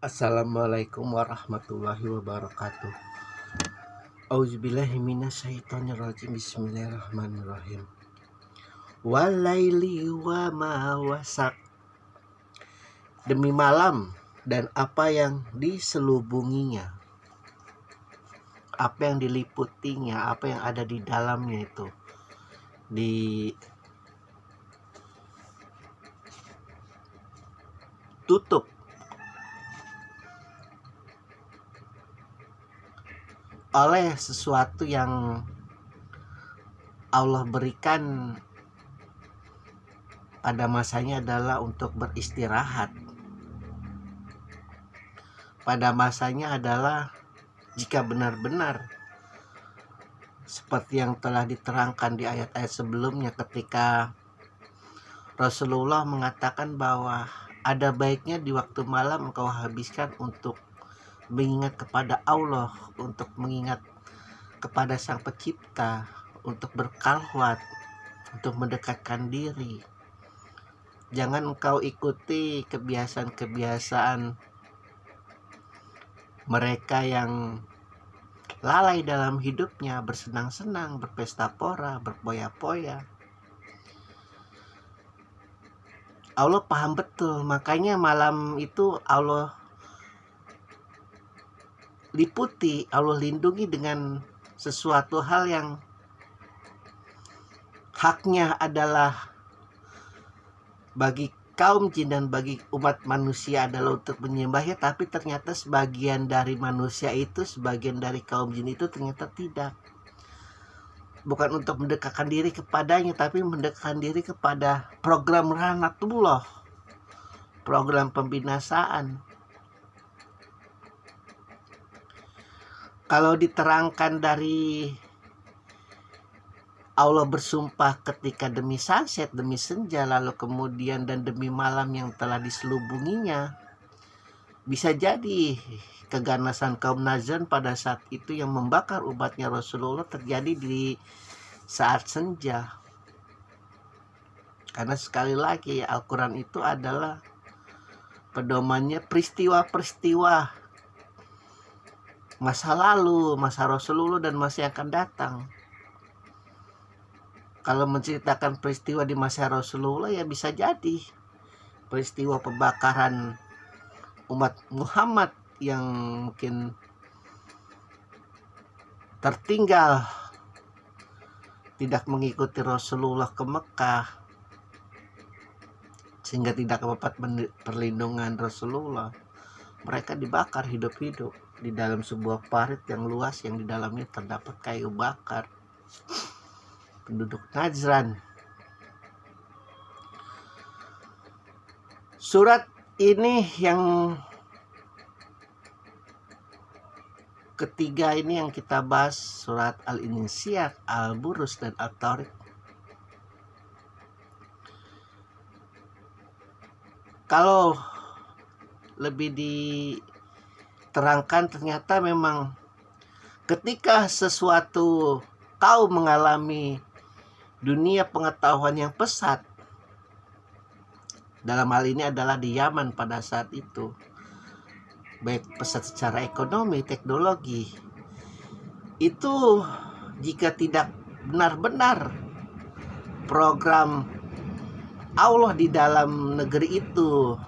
Assalamualaikum warahmatullahi wabarakatuh. Auzubillahi minasyaitonirrajim. Bismillahirrahmanirrahim. Walaili wa ma wasak. Demi malam dan apa yang diselubunginya, apa yang diliputinya, apa yang ada di dalamnya itu ditutup oleh sesuatu yang Allah berikan pada masanya adalah untuk beristirahat. Pada masanya adalah jika benar-benar seperti yang telah diterangkan di ayat-ayat sebelumnya, ketika Rasulullah mengatakan bahwa ada baiknya di waktu malam engkau habiskan untuk mengingat kepada Allah, untuk mengingat kepada Sang Pencipta, untuk berkalwat, untuk mendekatkan diri. Jangan engkau ikuti kebiasaan-kebiasaan mereka yang lalai dalam hidupnya, bersenang-senang, berpesta pora, berpoya-poya. Allah paham betul, makanya malam itu Allah liputi, Allah lindungi dengan sesuatu hal yang haknya adalah bagi kaum jin dan bagi umat manusia adalah untuk menyembahnya, tapi ternyata sebagian dari manusia itu, sebagian dari kaum jin itu ternyata tidak. Bukan untuk mendekatkan diri kepadanya, tapi mendekatkan diri kepada program rahmatullah, program pembinasaan. Kalau diterangkan dari Allah bersumpah ketika demi sunset, demi senja, lalu kemudian dan demi malam yang telah diselubunginya, bisa jadi keganasan kaum Najran pada saat itu yang membakar umatnya Rasulullah terjadi di saat senja. Karena sekali lagi Al-Quran itu adalah pedomannya peristiwa-peristiwa masa lalu, masa Rasulullah dan masa yang akan datang. Kalau menceritakan peristiwa di masa Rasulullah, ya bisa jadi peristiwa pembakaran umat Muhammad yang mungkin tertinggal, tidak mengikuti Rasulullah ke Mekah, sehingga tidak dapat perlindungan Rasulullah. Mereka dibakar hidup-hidup di dalam sebuah parit yang luas, yang di dalamnya terdapat kayu bakar. Penduduk Najran. Surat ini yang ketiga ini yang kita bahas, surat Al-Insyiah, Al-Burus, dan At-Tariq. Kalau lebih diterangkan, ternyata memang ketika sesuatu kaum mengalami dunia pengetahuan yang pesat, dalam hal ini adalah di Yaman pada saat itu, baik pesat secara ekonomi, teknologi, itu jika tidak benar-benar program Allah di dalam negeri itu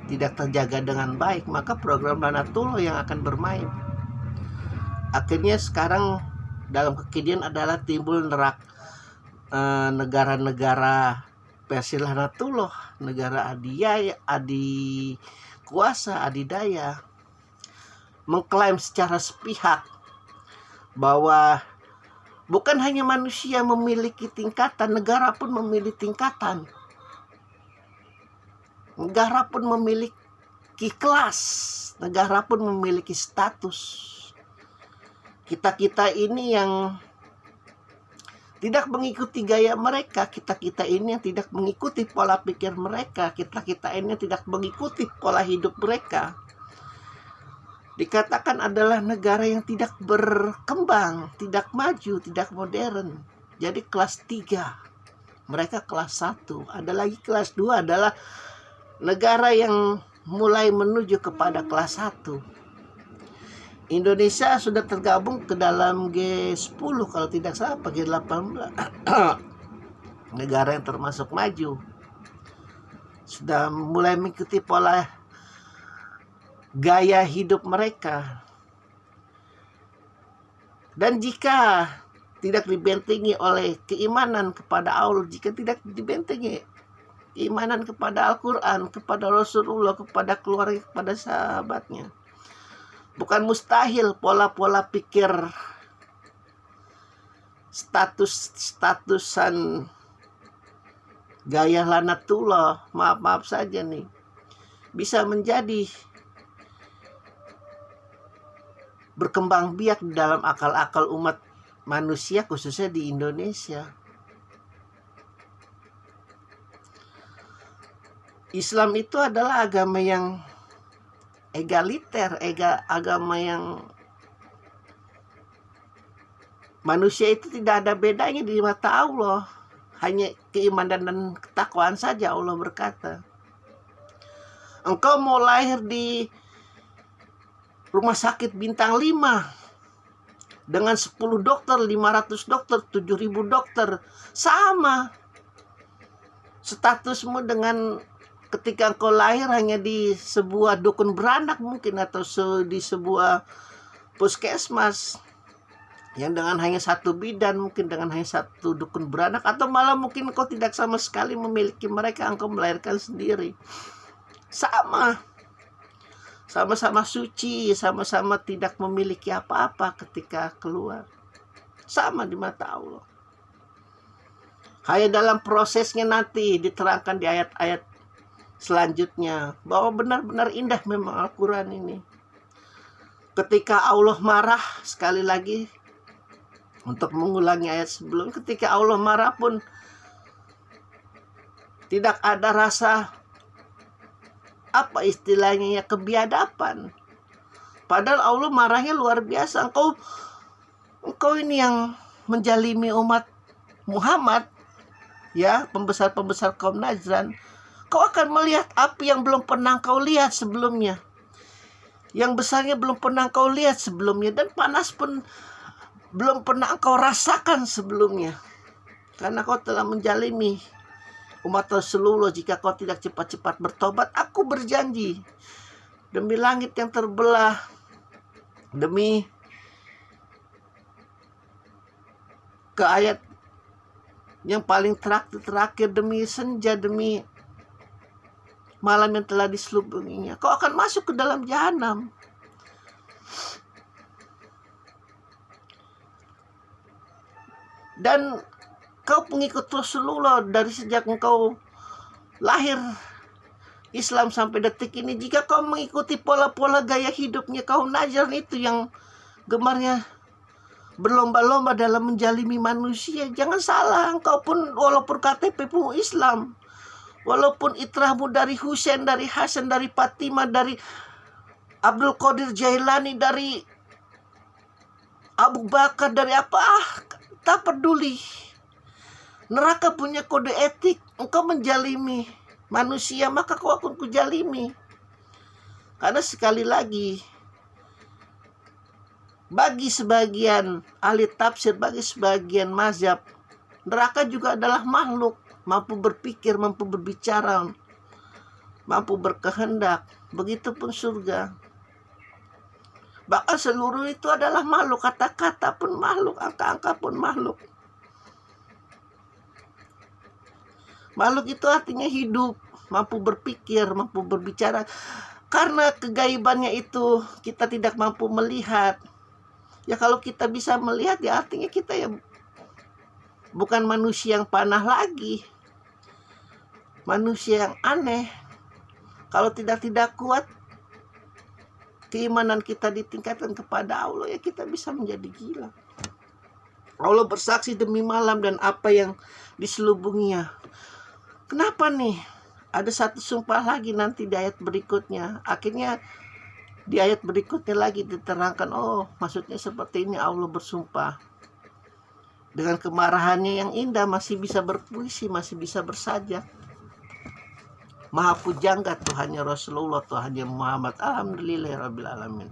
tidak terjaga dengan baik, maka program Lanatullah yang akan bermain. Akhirnya sekarang dalam kekinian adalah timbul negara-negara versi Lanatullah, negara adi kuasa, adidaya, mengklaim secara sepihak bahwa bukan hanya manusia memiliki tingkatan, negara pun memiliki tingkatan. Negara pun memiliki kelas, negara pun memiliki status. Kita ini yang tidak mengikuti gaya mereka, kita ini yang tidak mengikuti pola pikir mereka, kita ini yang tidak mengikuti pola hidup mereka, dikatakan adalah negara yang tidak berkembang, tidak maju, tidak modern. Jadi kelas 3, mereka kelas 1. Ada lagi kelas 2 adalah negara yang mulai menuju kepada kelas 1. Indonesia sudah tergabung ke dalam G10 kalau tidak salah, G18. Negara yang termasuk maju. Sudah mulai mengikuti pola gaya hidup mereka. Dan jika tidak dibentengi oleh keimanan kepada Allah, jika tidak dibentengi keimanan kepada Al-Quran, kepada Rasulullah, kepada keluarga, kepada sahabatnya, bukan mustahil pola-pola pikir statusan gaya lanatullah, maaf saja nih, bisa menjadi berkembang biak di dalam akal-akal umat manusia, khususnya di Indonesia. Islam itu adalah agama yang egaliter, agama yang manusia itu tidak ada bedanya di mata Allah. Hanya keimanan dan ketakwaan saja. Allah berkata, engkau mau lahir di rumah sakit bintang 5 dengan 10 dokter, 500 dokter, 7.000 dokter, sama statusmu dengan ketika engkau lahir hanya di sebuah dukun beranak mungkin, atau di sebuah puskesmas yang dengan hanya satu bidan, mungkin dengan hanya satu dukun beranak, atau malah mungkin engkau tidak sama sekali memiliki mereka, engkau melahirkan sendiri. Sama-sama suci, sama-sama tidak memiliki apa-apa ketika keluar. Sama di mata Allah. Hanya dalam prosesnya nanti diterangkan di ayat-ayat selanjutnya bahwa benar-benar indah memang Al-Quran ini. Ketika Allah marah, sekali lagi untuk mengulangi ayat sebelum, ketika Allah marah pun tidak ada rasa apa istilahnya ya, kebiadaban. Padahal Allah marahnya luar biasa. Engkau ini yang menjalimi umat Muhammad, ya, pembesar-pembesar kaum Najran. Kau akan melihat api yang belum pernah kau lihat sebelumnya, yang besarnya belum pernah kau lihat sebelumnya, dan panas pun belum pernah kau rasakan sebelumnya. Karena kau telah menjalimi umat Rasulullah. Jika kau tidak cepat-cepat bertobat, aku berjanji demi langit yang terbelah, demi ke ayat yang paling terakhir, demi senja, demi malam yang telah diselubunginya, kau akan masuk ke dalam jahanam. Dan kau pengikut Rasulullah dari sejak engkau lahir Islam sampai detik ini, jika kau mengikuti pola-pola gaya hidupnya kaum Najran itu yang gemarnya berlomba-lomba dalam menjalimi manusia, jangan salah, engkau pun walaupun KTP pun Islam, walaupun itrahmu dari Husain, dari Hasan, dari Fatimah, dari Abdul Qadir Jailani, dari Abu Bakar, dari apa, tak peduli. Neraka punya kode etik. Engkau menjalimi manusia, maka kau akan kujalimi. Karena sekali lagi, bagi sebagian ahli tafsir, bagi sebagian mazhab, neraka juga adalah makhluk, mampu berpikir, mampu berbicara, mampu berkehendak. Begitupun surga. Bahkan seluruh itu adalah makhluk, kata-kata pun makhluk, angka-angka pun makhluk. Makhluk itu artinya hidup, mampu berpikir, mampu berbicara. Karena kegaibannya itu kita tidak mampu melihat. Ya kalau kita bisa melihat, ya artinya kita ya bukan manusia yang panah lagi, manusia yang aneh. Kalau tidak kuat keimanan kita ditingkatkan kepada Allah, ya kita bisa menjadi gila. Allah bersaksi demi malam dan apa yang diselubunginya. Kenapa nih? Ada satu sumpah lagi nanti di ayat berikutnya. Akhirnya di ayat berikutnya lagi diterangkan, oh maksudnya seperti ini Allah bersumpah. Dengan kemarahannya yang indah masih bisa berpuisi, masih bisa bersajak. Maha pujangga Tuhannya Rasulullah, Tuhannya Muhammad. Alhamdulillahirabbil alamin.